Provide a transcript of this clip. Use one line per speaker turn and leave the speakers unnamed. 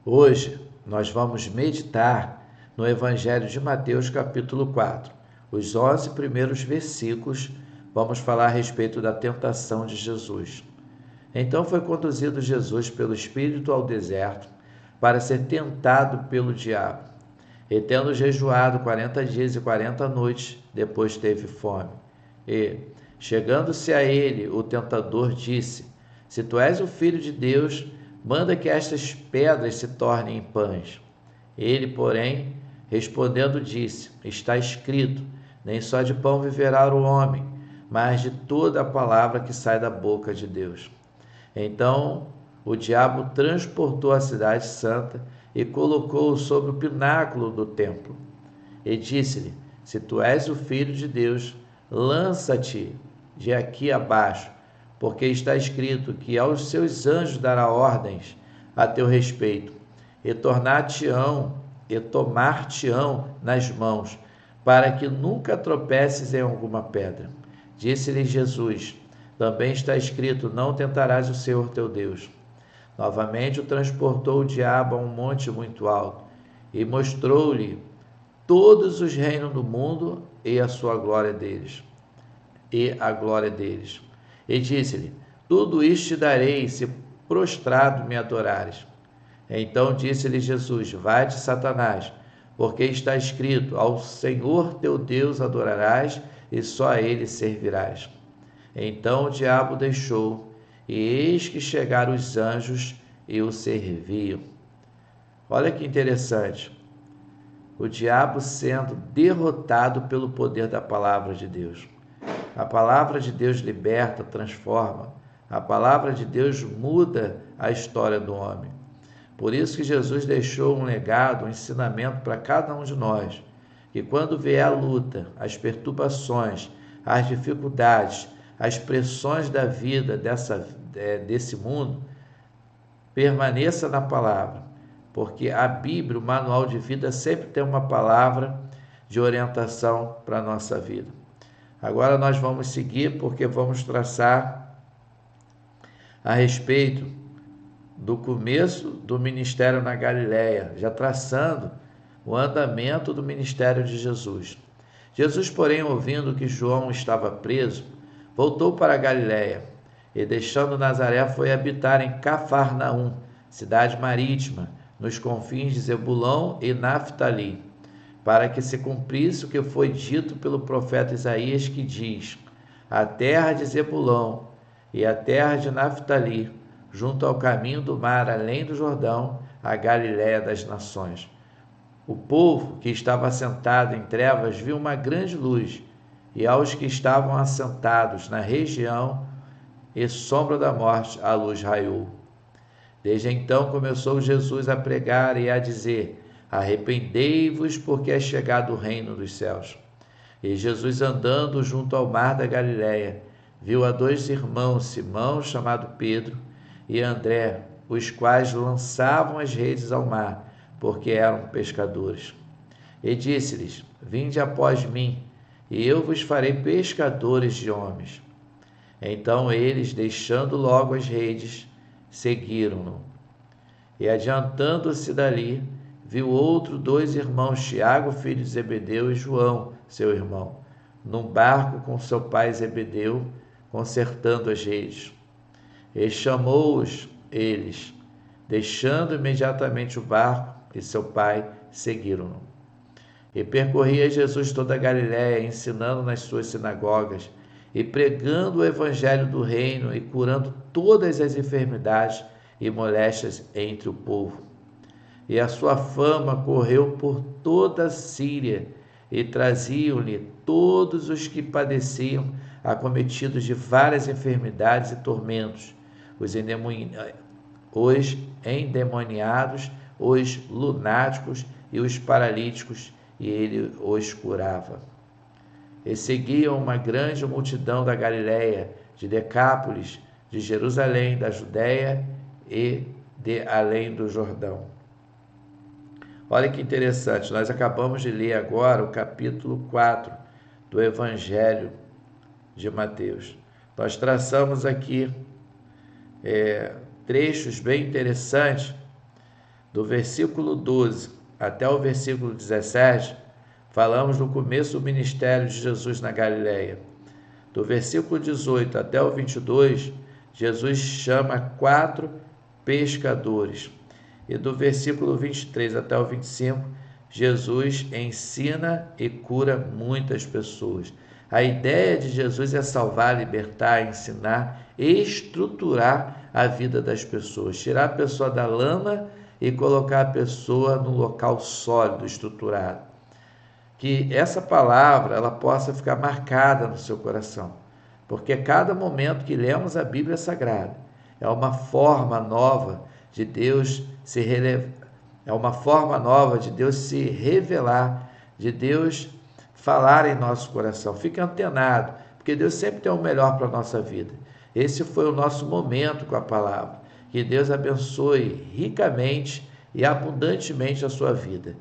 Hoje nós vamos meditar no Evangelho de Mateus, capítulo 4. Os 11 primeiros versículos vamos falar a respeito da tentação de Jesus. Então foi conduzido Jesus pelo Espírito ao deserto para ser tentado pelo diabo. E tendo jejuado 40 dias e 40 noites, depois teve fome. E, chegando-se a ele, o tentador disse: Se tu és o Filho de Deus, manda que estas pedras se tornem em pães. Ele, porém, respondendo, disse: Está escrito: Nem só de pão viverá o homem, mas de toda a palavra que sai da boca de Deus. Então o diabo transportou a cidade santa e colocou-o sobre o pináculo do templo. E disse-lhe: Se tu és o Filho de Deus, lança-te de aqui abaixo, porque está escrito que aos seus anjos dará ordens a teu respeito, e tomar-te-ão nas mãos, para que nunca tropeces em alguma pedra. Disse-lhe Jesus: Também está escrito: Não tentarás o Senhor teu Deus. Novamente o transportou o diabo a um monte muito alto, e mostrou-lhe todos os reinos do mundo e a glória deles. E disse-lhe: Tudo isto te darei, se prostrado me adorares. Então disse-lhe Jesus: Vai-te, Satanás, porque está escrito: Ao Senhor teu Deus adorarás e só a ele servirás. Então o diabo deixou, e eis que chegaram os anjos e o serviam. Olha que interessante. O diabo sendo derrotado pelo poder da palavra de Deus. A palavra de Deus liberta, transforma. A palavra de Deus muda a história do homem. Por isso que Jesus deixou um legado, um ensinamento para cada um de nós, que quando vier a luta, as perturbações, as dificuldades, as pressões da vida desse mundo, permaneça na palavra, porque a Bíblia, o manual de vida, sempre tem uma palavra de orientação para a nossa vida. Agora nós vamos seguir, porque vamos traçar a respeito do começo do ministério na Galileia, já traçando o andamento do ministério de Jesus. Jesus, porém, ouvindo que João estava preso, voltou para a Galileia e, deixando Nazaré, foi habitar em Cafarnaum, cidade marítima, nos confins de Zebulão e Naftali, para que se cumprisse o que foi dito pelo profeta Isaías, que diz: A terra de Zebulão e a terra de Naftali, junto ao caminho do mar, além do Jordão, a Galiléia das nações. O povo que estava assentado em trevas viu uma grande luz, e aos que estavam assentados na região e sombra da morte, a luz raiou. Desde então começou Jesus a pregar e a dizer: Arrependei-vos, porque é chegado o reino dos céus. E Jesus, andando junto ao mar da Galiléia, viu a dois irmãos, Simão, chamado Pedro, e André, os quais lançavam as redes ao mar, porque eram pescadores. E disse-lhes: Vinde após mim, e eu vos farei pescadores de homens. Então eles, deixando logo as redes, seguiram-no. E adiantando-se dali, viu dois irmãos, Tiago, filho de Zebedeu, e João, seu irmão, num barco com seu pai Zebedeu, consertando as redes. E chamou-os eles, deixando imediatamente o barco e seu pai, seguiram-no. E percorria Jesus toda a Galiléia, ensinando nas suas sinagogas, e pregando o evangelho do reino, e curando todas as enfermidades e moléstias entre o povo. E a sua fama correu por toda a Síria, e traziam-lhe todos os que padeciam, acometidos de várias enfermidades e tormentos, os endemoniados, os lunáticos e os paralíticos, e ele os curava. E seguiam uma grande multidão da Galiléia, de Decápolis, de Jerusalém, da Judéia e de além do Jordão. Olha que interessante, nós acabamos de ler agora o capítulo 4 do Evangelho de Mateus. Nós traçamos aqui trechos bem interessantes Do versículo 12 até o versículo 17, falamos do começo do ministério de Jesus na Galileia. Do versículo 18 até o 22, Jesus chama 4 pescadores. E do versículo 23 até o 25, Jesus ensina e cura muitas pessoas. A ideia de Jesus é salvar, libertar, ensinar e estruturar a vida das pessoas. Tirar a pessoa da lama e colocar a pessoa num local sólido, estruturado. Que essa palavra ela possa ficar marcada no seu coração. Porque cada momento que lemos a Bíblia Sagrada é uma forma nova de Deus se revelar, de Deus falar em nosso coração. Fique antenado, porque Deus sempre tem o melhor para a nossa vida. Esse foi o nosso momento com a palavra. Que Deus abençoe ricamente e abundantemente a sua vida.